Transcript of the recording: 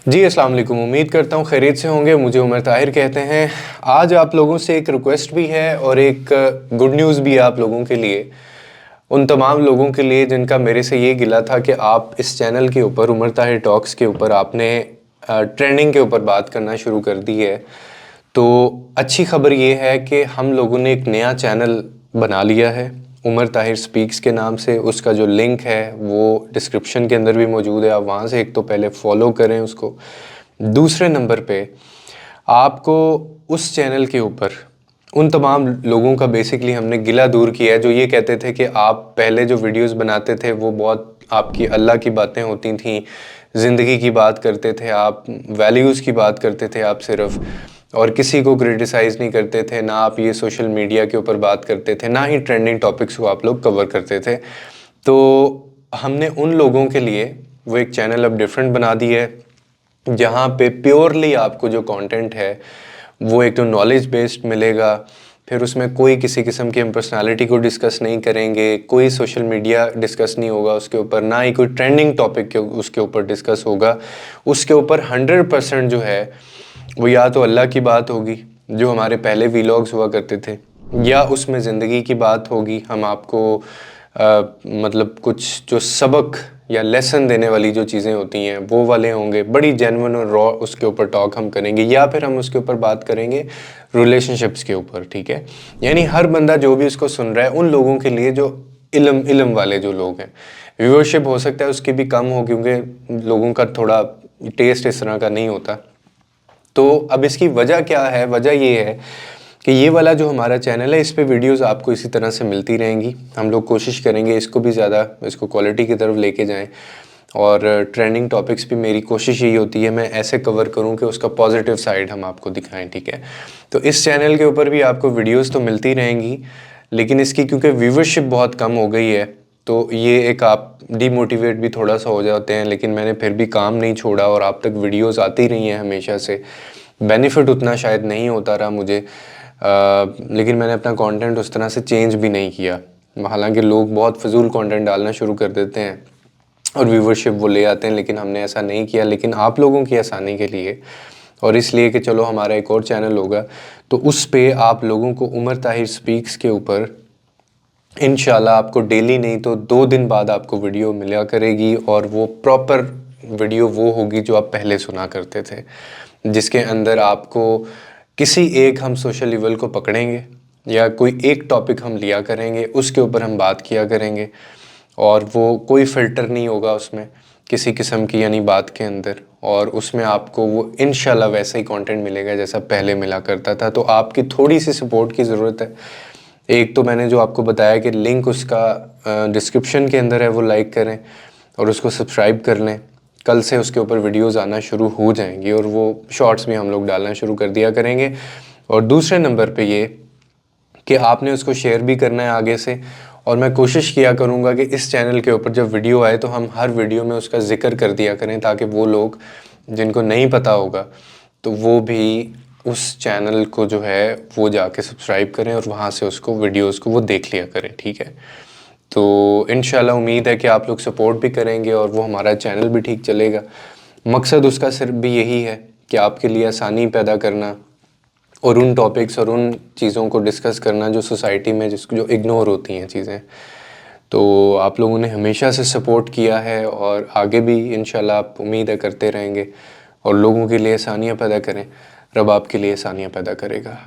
जी, अस्सलाम वालेकुम। उम्मीद करता हूँ खैरियत से होंगे। मुझे उमर ताहिर कहते हैं। आज आप लोगों से एक रिक्वेस्ट भी है और एक गुड न्यूज़ भी है आप लोगों के लिए। उन तमाम लोगों के लिए जिनका मेरे से ये गिला था कि आप इस चैनल के ऊपर उमर ताहिर टॉक्स के ऊपर आपने ट्रेंडिंग के ऊपर बात करना शुरू कर दी है। तो अच्छी ख़बर ये है कि हम लोगों ने एक नया चैनल बना लिया है उमर ताहिर स्पीक्स के नाम से। उसका जो लिंक है वो डिस्क्रिप्शन के अंदर भी मौजूद है। आप वहाँ से एक तो पहले फॉलो करें उसको। दूसरे नंबर पे आपको उस चैनल के ऊपर उन तमाम लोगों का बेसिकली हमने गिला दूर किया है जो ये कहते थे कि आप पहले जो वीडियोस बनाते थे वो बहुत आपकी अल्लाह की बातें होती थी, ज़िंदगी की बात करते थे आप, वैल्यूज़ की बात करते थे आप सिर्फ, और किसी को क्रिटिसाइज़ नहीं करते थे। ना आप ये सोशल मीडिया के ऊपर बात करते थे, ना ही ट्रेंडिंग टॉपिक्स को आप लोग कवर करते थे। तो हमने उन लोगों के लिए वो एक चैनल अब डिफरेंट बना दी है जहाँ पे प्योरली आपको जो कंटेंट है वो एक तो नॉलेज बेस्ड मिलेगा। फिर उसमें कोई किसी किस्म की हम पर्सनालिटी को डिस्कस नहीं करेंगे, कोई सोशल मीडिया डिस्कस नहीं होगा उसके ऊपर, ना ही कोई ट्रेंडिंग टॉपिक के उसके ऊपर डिस्कस होगा। उसके ऊपर 100% जो है वो या तो अल्लाह की बात होगी जो हमारे पहले वीलॉग्स हुआ करते थे, या उसमें ज़िंदगी की बात होगी। हम आपको मतलब कुछ जो सबक या लेसन देने वाली जो चीज़ें होती हैं वो वाले होंगे, बड़ी जेन्युइन और रॉ उसके ऊपर टॉक हम करेंगे, या फिर हम उसके ऊपर बात करेंगे रिलेशनशिप्स के ऊपर। ठीक है, यानी हर बंदा जो भी उसको सुन रहा है उन लोगों के लिए जो इल्म वाले जो लोग हैं। व्यूअरशिप हो सकता है उसकी भी कम हो क्योंकि लोगों का थोड़ा टेस्ट इस तरह का नहीं होता। तो अब इसकी वजह क्या है? वजह ये है कि ये वाला जो हमारा चैनल है इस पे वीडियोस आपको इसी तरह से मिलती रहेंगी। हम लोग कोशिश करेंगे इसको भी ज़्यादा इसको क्वालिटी की तरफ लेके जाएं, और ट्रेंडिंग टॉपिक्स भी मेरी कोशिश यही होती है मैं ऐसे कवर करूं कि उसका पॉजिटिव साइड हम आपको दिखाएं। ठीक है, तो इस चैनल के ऊपर भी आपको वीडियोस तो मिलती रहेंगी, लेकिन इसकी क्योंकि व्यूवरशिप बहुत कम हो गई है तो ये एक आप डीमोटिवेट भी थोड़ा सा हो जाते हैं। लेकिन मैंने फिर भी काम नहीं छोड़ा और आप तक वीडियोस आती रही हैं हमेशा से। बेनिफिट उतना शायद नहीं होता रहा मुझे, लेकिन मैंने अपना कंटेंट उस तरह से चेंज भी नहीं किया। हालांकि लोग बहुत फजूल कंटेंट डालना शुरू कर देते हैं और व्यूवरशिप वो ले आते हैं, लेकिन हमने ऐसा नहीं किया। लेकिन आप लोगों की आसानी के लिए और इसलिए कि चलो हमारा एक और चैनल होगा तो उस पे आप लोगों को उमर ताहिर स्पीक्स के ऊपर इंशाल्लाह आपको डेली नहीं तो 2 दिन बाद आपको वीडियो मिला करेगी, और वो प्रॉपर वीडियो वो होगी जो आप पहले सुना करते थे, जिसके अंदर आपको किसी एक हम सोशल लेवल को पकड़ेंगे या कोई एक टॉपिक हम लिया करेंगे, उसके ऊपर हम बात किया करेंगे, और वो कोई फ़िल्टर नहीं होगा उसमें किसी किस्म की यानी बात के अंदर, और उसमें आपको वो इंशाल्लाह वैसा ही कंटेंट मिलेगा जैसा पहले मिला करता था। तो आपकी थोड़ी सी सपोर्ट की ज़रूरत है। एक तो मैंने जो आपको बताया कि लिंक उसका डिस्क्रिप्शन के अंदर है, वो लाइक करें और उसको सब्सक्राइब कर लें। कल से उसके ऊपर वीडियोस आना शुरू हो जाएंगी और वो शॉर्ट्स भी हम लोग डालना शुरू कर दिया करेंगे। और दूसरे नंबर पे ये कि आपने उसको शेयर भी करना है आगे से, और मैं कोशिश किया करूँगा कि इस चैनल के ऊपर जब वीडियो आए तो हम हर वीडियो में उसका ज़िक्र कर दिया करें, ताकि वो लोग जिनको नहीं पता होगा तो वो भी उस चैनल को जो है वो जाके सब्सक्राइब करें और वहाँ से उसको वीडियोस को वो देख लिया करें। ठीक है, तो इंशाल्लाह उम्मीद है कि आप लोग सपोर्ट भी करेंगे और वो हमारा चैनल भी ठीक चलेगा। मकसद उसका सिर्फ भी यही है कि आपके लिए आसानी पैदा करना और उन टॉपिक्स और उन चीज़ों को डिस्कस करना जो सोसाइटी में जिसको जो इग्नोर होती हैं चीज़ें। तो आप लोगों ने हमेशा से सपोर्ट किया है और आगे भी इंशाल्लाह आप उम्मीद है करते रहेंगे, और लोगों के लिए आसानियाँ पैदा करें। रब आपके लिए आसानियाँ पैदा करेगा।